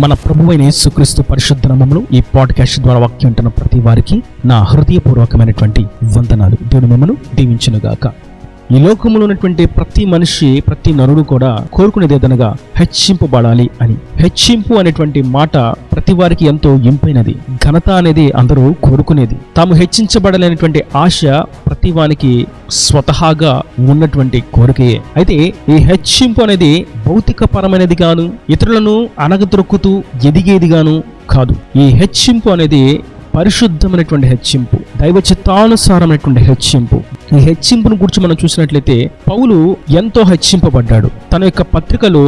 మన ప్రభువైన యేసుక్రీస్తు పరిశుద్ధ నామములో ఈ పాడ్కాస్ట్ ద్వారా వాక్యం వింటున్న ప్రతి వారికి నా హృదయపూర్వకమైనటువంటి వందనాలు. దేవుడు మిమ్మల్ని దీవించునుగాక. ఈ లోకంలో ఉన్నటువంటి ప్రతి మనిషి, ప్రతి నరుడు కూడా కోరుకునేది ఏదనగా హెచ్చింపబడాలి అని. హెచ్చింపు అనేటువంటి మాట ప్రతి వారికి ఎంతో ఇంపైనది. ఘనత అనేది అందరూ కోరుకునేది. తాము హెచ్చించబడాలనేటువంటి ఆశ ప్రతి వానికి స్వతహాగా ఉన్నటువంటి కోరికయే. అయితే ఈ హెచ్చింపు అనేది భౌతిక పరమైనది గాను, ఇతరులను అణగదొక్కుతూ ఎదిగేది గాను కాదు. ఈ హెచ్చింపు అనేది పరిశుద్ధమైనటువంటి హెచ్చింపు, దైవ చిత్తానుసారమైనటువంటి హెచ్చింపు. ఈ హెచ్చింపును గురించి మనం చూసినట్లయితే పౌలు ఎంతో హెచ్చింపబడ్డాడు. తన యొక్క పత్రికలో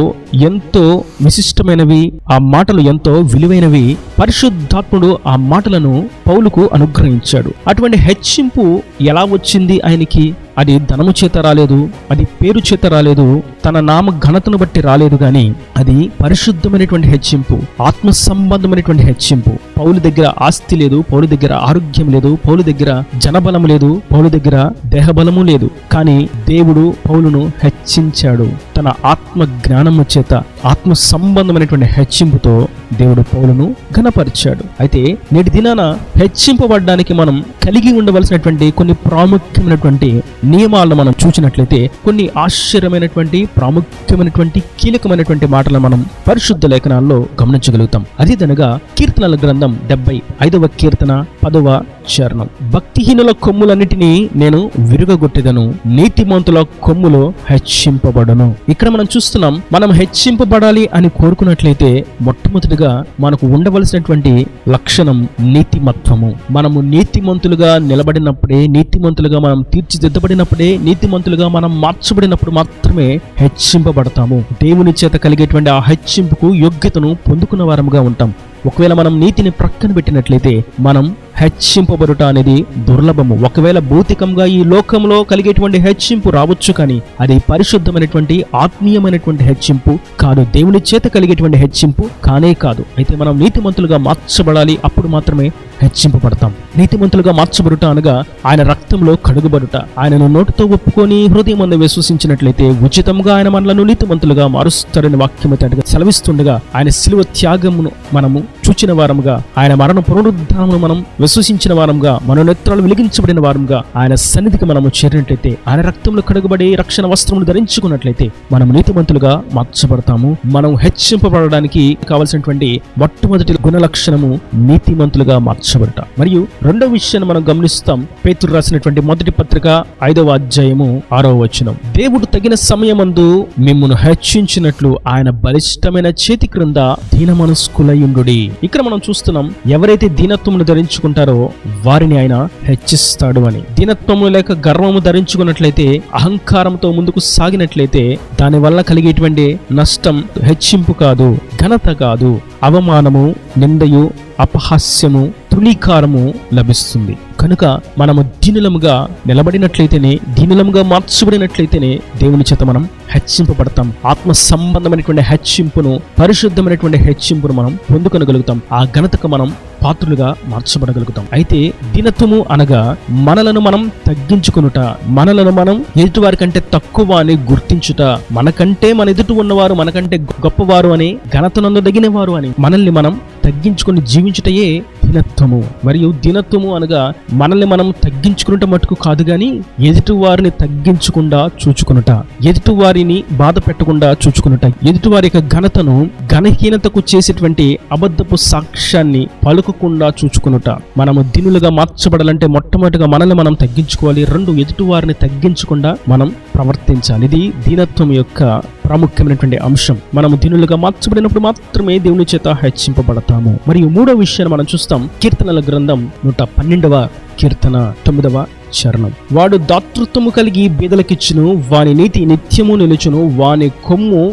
ఎంతో విశిష్టమైనవి, ఆ మాటలు ఎంతో విలువైనవి. పరిశుద్ధాత్ముడు ఆ మాటలను పౌలుకు అనుగ్రహించాడు. అటువంటి హెచ్చింపు ఎలా వచ్చింది ఆయనకి? అది ధనము చేత రాలేదు, అది పేరు చేత రాలేదు, తన నామ ఘనతను బట్టి రాలేదు, గాని అది పరిశుద్ధమైనటువంటి హెచ్చింపు, ఆత్మ సంబంధమైనటువంటి హెచ్చింపు. పౌలు దగ్గర ఆస్తి లేదు, పౌలు దగ్గర ఆరోగ్యం లేదు, పౌలు దగ్గర జనబలం లేదు, పౌలు దగ్గర దేహబలము లేదు. కానీ దేవుడు పౌలును హెచ్చించాడు. తన ఆత్మ జ్ఞానము చేత, ఆత్మ సంబంధమైనటువంటి హెచ్చింపుతో దేవుడు పౌలును ఘనపరిచాడు. అయితే నేటి దినాన హెచ్చింపబడడానికి మనం కలిగి ఉండవలసినటువంటి కొన్ని ప్రాముఖ్యమైనటువంటి నియమాలను మనం చూసినట్లయితే కొన్ని ఆశ్చర్యమైనటువంటి, ప్రాముఖ్యమైనటువంటి, కీలకమైనటువంటి మాటలను మనం పరిశుద్ధ లేఖనాల్లో గమనించగలుగుతాం. అదేదనగా కీర్తనల గ్రంథం 75వ కీర్తన 10వ చరణం. భక్తిహీనుల కొమ్ములన్నిటినీ నేను విరుగగొట్టెదను, నీతిమంతుల కొమ్ములో హెచ్చింపబడను. ఇక్కడ మనం చూస్తున్నాం, మనం హెచ్చింపబడాలి అని కోరుకున్నట్లయితే మొట్టమొదటిగా మనకు ఉండవలసినటువంటి లక్షణం నీతిమత్వము. మనము నీతిమంతులుగా నిలబడినప్పుడే, నీతిమంతులుగా మనం తీర్చిదిద్దబడినప్పుడే, నీతిమంతులుగా మనం మార్చబడినప్పుడు మాత్రమే హెచ్చింపబడతాము. దేవుని చేత కలిగేటువంటి ఆ హెచ్చింపుకు యోగ్యతను పొందుకున్న వారముగా ఉంటాం. ఒకవేళ మనం నీతిని ప్రక్కన పెట్టినట్లయితే మనం హెచ్చింపబడుట అనేది దుర్లభము. ఒకవేళ భౌతికంగా ఈ లోకంలో కలిగేటువంటి హెచ్చింపు రావచ్చు, కానీ అది పరిశుద్ధమైనటువంటి, ఆత్మీయమైనటువంటి హెచ్చింపు కాదు. దేవుని చేత కలిగేటువంటి హెచ్చింపు కానే కాదు. అయితే మనం నీతిమంతులుగా మార్చబడాలి, అప్పుడు మాత్రమే హెచ్చింపబడతాం. నీతిమంతులుగా మార్చబడుట అనగా ఆయన రక్తంలో కడుగుబడుట. ఆయనను నోటితో ఒప్పుకొని హృదయమందు విశ్వసించినట్లయితే ఉచితంగా ఆయన మనలను నీతిమంతులుగా మారుస్తాడని వాక్యం సెలవిస్తుండగా, ఆయన శిలువ త్యాగమును మనము చూచిన వారముగా, ఆయన మరణ పునరుద్ధానమును మనం విశ్వసించిన వారంగా, మన నేత్రాలు వెలిగించబడిన వారంగా ఆయన సన్నిధికి మనము చేరినట్లయితే, ఆయన రక్తంలో కడుగుబడి రక్షణ వస్త్రమును ధరించుకున్నట్లయితే మనం నీతిమంతులుగా మార్చబడతాము. మనం హెచ్చింపబడడానికి కావలసినటువంటి మొట్టమొదటి గుణలక్షణము నీతిమంతులుగా మార్చబడట. మరియు రెండవ విషయాన్ని మనం గమనిస్తాం. పేతురు రాసినటువంటి మొదటి పత్రిక 5వ అధ్యాయము 6వ వచనం. దేవుడు తగిన సమయమందు మిమ్మును హెచ్చించినట్లు ఆయన బలిష్టమైన చేతి క్రింద దీనమనస్కులయుండుడి. ఇక్కడ మనం చూస్తున్నాం, ఎవరైతే దీనత్వమును ధరించుకుంటారో వారిని ఆయన హెచ్చిస్తాడు అని. దీనత్వము లేక గర్వము ధరించుకున్నట్లయితే, అహంకారంతో ముందుకు సాగినట్లయితే దాని వల్ల కలిగేటువంటి నష్టం హెచ్చింపు కాదు, ఘనత కాదు, అవమానము, నిందయు, అపహాస్యము, తృణీకారము లభిస్తుంది. కనుక మనము దీనులముగా నిలబడినట్లయితేనే, దీనులముగా మార్చబడినట్లయితేనే దేవుని చేత మనం హెచ్చింపబడతాం. ఆత్మ సంబంధమైనటువంటి హెచ్చింపును, పరిశుద్ధమైనటువంటి హెచ్చింపును మనం పొందుకొనగలుగుతాం. ఆ ఘనతకు మనం పాత్రులుగా మార్చబడగలుగుతాం. అయితే దీనత్వము అనగా మనలను మనం తగ్గించుకొనుట, మనలను మనం ఎదుటివారి కంటే తక్కువ అని గుర్తించుట, మనకంటే మన ఎదుటి ఉన్నవారు మనకంటే గొప్పవారు అని, ఘనతనందదగిన వారు అని మనల్ని మనం తగ్గించుకొని జీవించుటయే దీనత్వము. మరియు దీనత్వము అనగా మనల్ని మనం తగ్గించుకునుట మటుకు కాదు, గాని ఎదుటి వారిని తగ్గించకుండా చూచుకునుట, ఎదుటి వారిని బాధ పెట్టకుండా చూచుకునుట, ఎదుటి వారి యొక్క ఘనతను ఘనహీనతకు చేసేటువంటి అబద్ధపు సాక్ష్యాన్ని పలుకకుండా చూచుకునుట. మనము దీనులుగా మార్చబడాలంటే మొట్టమొదటిగా మనల్ని మనం తగ్గించుకోవాలి. 2, ఎదుటి వారిని తగ్గించకుండా మనం ప్రవర్తించాలి. ఇది దీనత్వం యొక్క ప్రాముఖ్యమైనటువంటి అంశం. మనము దీనులుగా మార్చబడినప్పుడు మాత్రమే దేవుని చేత హెచ్చింపబడతాము. మరియు మూడో విషయాన్ని మనం చూస్తాం. కీర్తనల గ్రంథం 112వ కీర్తన 9వ చరణం. వాడు దాతృత్వము కలిగి బీదలకిచ్చును, వాని నీతి నిత్యము నిలుచును, వాని కొమ్ము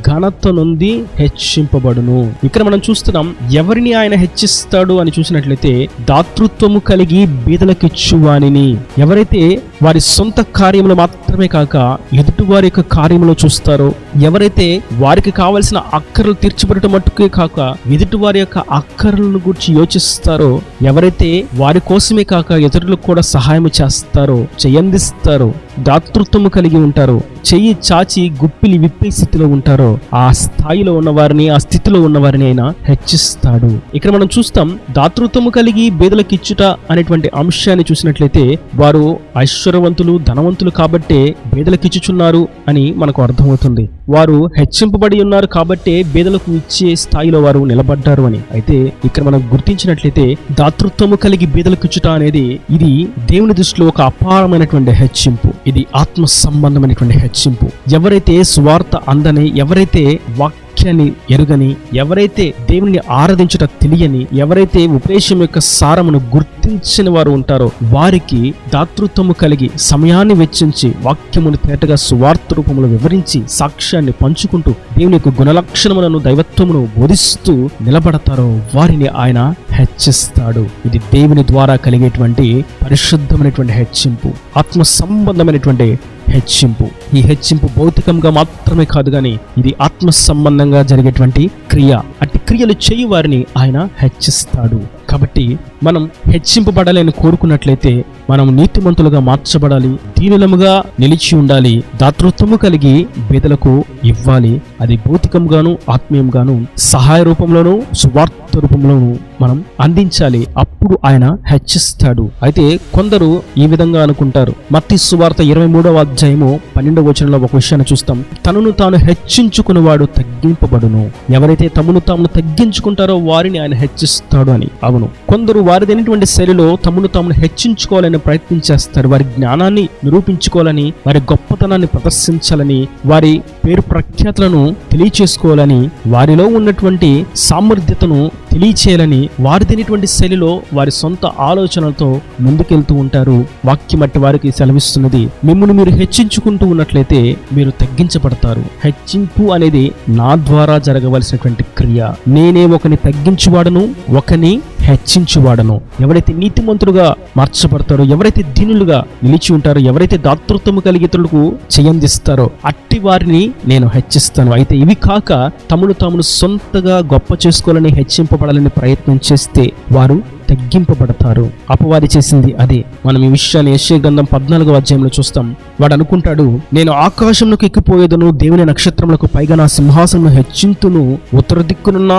ఘనత నుండి హెచ్చింపబడును. ఇక్కడ మనం చూస్తున్నాం, ఎవరిని ఆయన హెచ్చిస్తాడు అని చూసినట్లయితే దాతృత్వము కలిగి బీదలకిచ్చు వానిని. ఎవరైతే వారి సొంత కార్యములు మాత్రమే కాక ఎదుటి వారి యొక్క కార్యములో చూస్తారో, ఎవరైతే వారికి కావలసిన అక్కర్లు తీర్చబడటం మట్టుకే కాక ఎదుటి వారి యొక్క అక్కర్లను గురించి యోచిస్తారో, ఎవరైతే వారి కోసమే కాక ఇతరులకు కూడా సహాయం చేస్తారో, చేయందిస్తారో, దాతృత్వము కలిగి ఉంటారో, చెయ్యి చాచి గుప్పిలి విప్పే స్థితిలో ఉంటారో ఆ స్థాయిలో ఉన్నవారిని, ఆ స్థితిలో ఉన్నవారిని ఆయన హెచ్చిస్తాడు. ఇక్కడ మనం చూస్తాం, దాతృత్వము కలిగి బేదలకిచ్చుట అనేటువంటి అంశాన్ని చూసినట్లయితే వారు ఐశ్వర్యవంతులు, ధనవంతులు కాబట్టే బేదలకిచ్చుచున్నారు అని మనకు అర్థమవుతుంది. వారు హెచ్చింపబడి ఉన్నారు కాబట్టే బేదలకు ఇచ్చే స్థాయిలో వారు నిలబడ్డారు అని. అయితే ఇక్కడ మనం గుర్తించినట్లయితే దాతృత్వము కలిగి బేదలకిచ్చుట అనేది ఇది దేవుని దృష్టిలో ఒక అపారమైనటువంటి హెచ్చింపు. ఇది ఆత్మ సంబంధమైనటువంటి హెచ్చింపు. ఎవరైతే స్వార్థ అందని, ఎవరైతే వాక్యాన్ని ఎరుగని, ఎవరైతే దేవుని ఆరాధించుట తెలియని, ఎవరైతే ఉపదేశం యొక్క సారమును గుర్తించిన వారు ఉంటారో వారికి దాతృత్వము కలిగి సమయాన్ని వెచ్చించి వాక్యమును తేటగా సువార్త రూపంలో వివరించి సాక్ష్యాన్ని పంచుకుంటూ దేవుని యొక్క గుణలక్షణములను, దైవత్వమును బోధిస్తూ నిలబడతారో వారిని ఆయన హెచ్చిస్తాడు. ఇది దేవుని ద్వారా కలిగేటువంటి పరిశుద్ధమైనటువంటి హెచ్చింపు, ఆత్మ సంబంధమైనటువంటి హెచ్చింపు. ఈ హెచ్చింపు భౌతికంగా మాత్రమే కాదు గాని ఇది ఆత్మ సంబంధంగా జరిగేటువంటి క్రియ. అట్టి క్రియలు చేయు వారిని ఆయన హెచ్చిస్తాడు. కాబట్టి మనం హెచ్చింపబడాలని కోరుకున్నట్లయితే మనం నీతిమంతులుగా మార్చబడాలి, దీనులముగా నిలిచి ఉండాలి, దాతృత్వము కలిగి బేదలకు ఇవ్వాలి. అది భౌతికంగాను ఆత్మీయంగాను సహాయ రూపంలోనూ సువార్త రూపంలోనూ మనం అందించాలి. అప్పుడు ఆయన హెచ్చిస్తాడు. అయితే కొందరు ఈ విధంగా అనుకుంటారు. మత్తయి సువార్త 23వ అధ్యాయము 12వ వచనంలో ఒక విషయాన్ని చూస్తాం. తనను తాను హెచ్చించుకునేవాడు తగ్గింపబడును, ఎవరైతే తమను తాము తగ్గించుకుంటారో వారిని ఆయన హెచ్చిస్తాడు అని. అవును, కొందరు వారిదైనటువంటి శైలిలో తమను తాము హెచ్చించుకోవాలని ప్రయత్నం చేస్తారు. వారి జ్ఞానాన్ని నిరూపించుకోవాలని, వారి గొప్పతనాన్ని ప్రదర్శించాలని, వారి పేరు ప్రఖ్యాతులను తెలియచేసుకోవాలని, వారిలో ఉన్నటువంటి సామర్థ్యతను తెలియచేయాలని వారిదైనటువంటి శైలిలో వారి సొంత ఆలోచనలతో ముందుకెళ్తూ ఉంటారు. వాక్యం అట్టి వారికి సెలవిస్తున్నది, మిమ్మల్ని మీరు హెచ్చించుకుంటూ ఉన్నట్లయితే మీరు తగ్గించబడతారు. హెచ్చింపు అనేది నా ద్వారా జరగవలసినటువంటి క్రియ. నేనే ఒకని తగ్గించువాడను, ఒకని హెచ్చించువాడను. ఎవరైతే నీతిమంతులుగా మార్చబడతారో, ఎవరైతే దీనులుగా నిలిచి ఉంటారో, ఎవరైతే దాతృత్వము కలిగి ఇతరులకు చేయందిస్తారో అట్టి వారిని నేను హెచ్చిస్తాను. అయితే ఇవి కాక తమను తామును సొంతగా గొప్ప చేసుకోవాలని, హెచ్చింపబడాలని ప్రయత్నం చేస్తే వారు తగ్గింపబడతారు. అపవాది చేసింది అదే. మనం ఈ విషయాన్ని యెషయా గ్రంథం 14వ అధ్యాయంలో చూస్తాం. వాడు అనుకుంటాడు, నేను ఆకాశంలోకి ఎక్కిపోయేదను, దేవుని నక్షత్రములకు పైగా నా సింహాసనము హెచ్చింతును, ఉత్తర దిక్కునున్న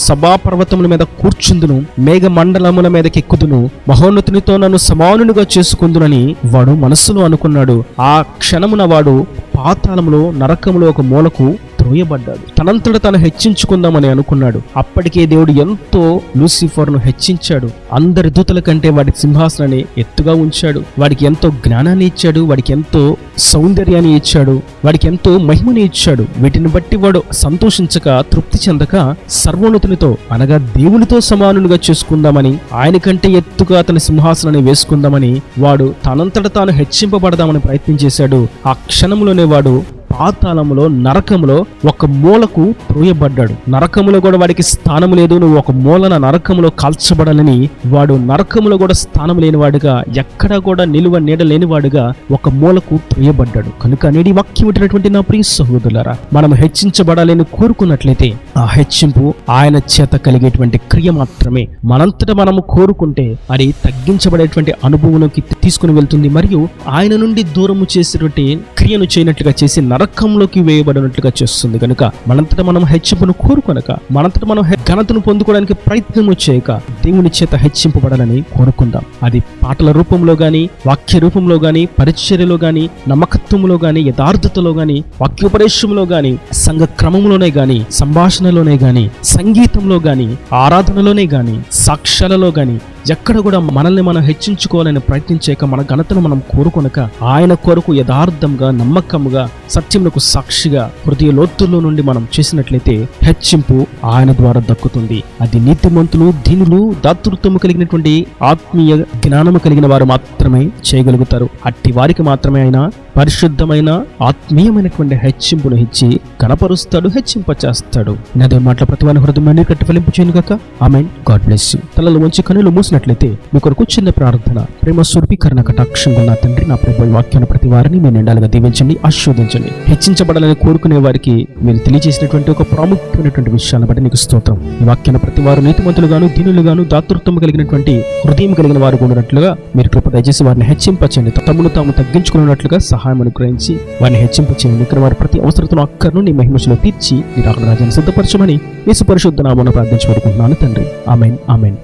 సభాపర్వతముల మీద కూర్చుందును, మేఘ మండలముల మీదకి ఎక్కుదును, మహోన్నతునితో నన్ను సమానునిగా చేసుకుందునని వాడు మనస్సులో అనుకున్నాడు. ఆ క్షణమున వాడు పాతాళములో, నరకములో ఒక మూలకు త్రోయబడ్డాడు. తనంతట తాను హెచ్చించుకుందామని అనుకున్నాడు. అప్పటికే దేవుడు ఎంతో లూసిఫర్ను హెచ్చించాడు. అందరి దూతల కంటే వాడి సింహాసనాన్ని ఎత్తుగా ఉంచాడు. వాడికి ఎంతో జ్ఞానాన్ని ఇచ్చాడు, వాడికి ఎంతో సౌందర్యాన్ని ఇచ్చాడు, వాడికి ఎంతో మహిమని ఇచ్చాడు. వీటిని బట్టి వాడు సంతోషించక, తృప్తి చెందక సర్వోన్నతునితో అనగా దేవునితో సమానునిగా చేసుకుందామని, ఆయన కంటే ఎత్తుగా తన సింహాసనాన్ని వేసుకుందామని వాడు తనంతట తాను హెచ్చింపబడదామని ప్రయత్నం చేశాడు. ఆ క్షణంలోనే వాడు పాతాళములో, నరకములో ఒక మూలకు త్రోయబడ్డాడు. నరకములో కూడా వాడికి స్థానం లేదు. నువ్వు ఒక మూలన నరకములో కాల్చబడాలని వాడు నరకములో కూడా స్థానం లేనివాడుగా, ఎక్కడా కూడా నిలువ నీడ లేనివాడుగా ఒక మూలకు త్రోయబడ్డాడు. కనుక నేటి వాక్యం వింటున్నటువంటి నా ప్రియ సహోదరులారా, మనం హెచ్చించబడాలని కోరుకున్నట్లయితే ఆ హెచ్చింపు ఆయన చేత కలిగేటువంటి క్రియ మాత్రమే. మనంతటా మనము కోరుకుంటే అది తగ్గించబడేటువంటి అనుభవంలోకి తీసుకుని వెళ్తుంది, మరియు ఆయన నుండి దూరము చేసేటువంటి క్రియను చేయనట్లుగా చేసి నరకంలోకి వేయబడినట్లుగా చేస్తుంది. కనుక మనంతట మనం హెచ్చింపును కోరుకొనక, మనంతట మనం ఘనతను పొందుకోవడానికి ప్రయత్నము చేయక దేవుని చేత హెచ్చింపబడాలని కోరుకుందాం. అది పాటల రూపంలో గాని, వాక్య రూపంలో గాని, పరిచర్యలో గాని, నమ్మకత్వంలో గాని, యథార్థతలో గాని, వాక్యోపదేశంలో గాని, సంఘ క్రమంలోనే గాని, సంభాషణలోనే గాని, సంగీతంలో గాని, ఆరాధనలోనే గాని, సాక్ష్యాలలో గాని, ఎక్కడ కూడా మనల్ని మనం హెచ్చించుకోవాలని ప్రయత్నించాక, మన ఘనతను మనం కోరుకొనక ఆయన కొరకు యథార్థంగా, నమ్మకంగా, సత్యములకు సాక్షిగా హృదయ లోతుల్లో నుండి మనం చేసినట్లయితే హెచ్చింపు ఆయన ద్వారా దక్కుతుంది. అది నీతిమంతులు, దీనులు, దాతృత్వము కలిగినటువంటి ఆత్మీయ జ్ఞానము కలిగిన వారు మాత్రమే చేయగలుగుతారు. అట్టి వారికి మాత్రమే ఆయన పరిశుద్ధమైన ఆత్మీయమైనటువంటి హెచ్చింపును ఇచ్చి కనపరుస్తాడు, హెచ్చింపచేస్తాడు. అదే మాటల ప్రతి వారి హృదయాన్ని కట్టి ఫలింపు చేయను గాక. ఆమేన్. God bless you. తలలు వంచి కన్నులు మూసిన చేసినట్లయితే మీ కొరకు చిన్న ప్రార్థన. ప్రేమ స్వరూపీకరణ కటాక్షం గల తండ్రి, నా ప్రభు వాక్యాన్ని ప్రతి వారిని మీరు నిండాలుగా దీవించండి, ఆశీర్వదించండి. హెచ్చించబడాలని కోరుకునే వారికి మీరు తెలియజేసినటువంటి ఒక ప్రాముఖ్యమైనటువంటి విషయాలను బట్టి నీకు స్తోత్రం. ఈ వాక్యాన్ని ప్రతి వారు నీతిమంతులుగాను, దీనులుగాను, దాతృత్వం కలిగినటువంటి హృదయం కలిగిన వారు ఉన్నట్లుగా మీరు కృప దయచేసి వారిని హెచ్చింపచేయండి. తమను తాము తగ్గించుకున్నట్లుగా సహాయం అనుగ్రహించి వారిని హెచ్చింపచేయండి. ఇక్కడ వారి ప్రతి అవసరతను అక్కర్ను నీ మహిమలో తీర్చి మీరు అక్కడ రాజ్యాన్ని సిద్ధపరచమని యేసు పరిశుద్ధ నామమున ప్రార్థించి వేడుకుంటున్నాను తండ్రి. ఆమేన్, ఆమేన్.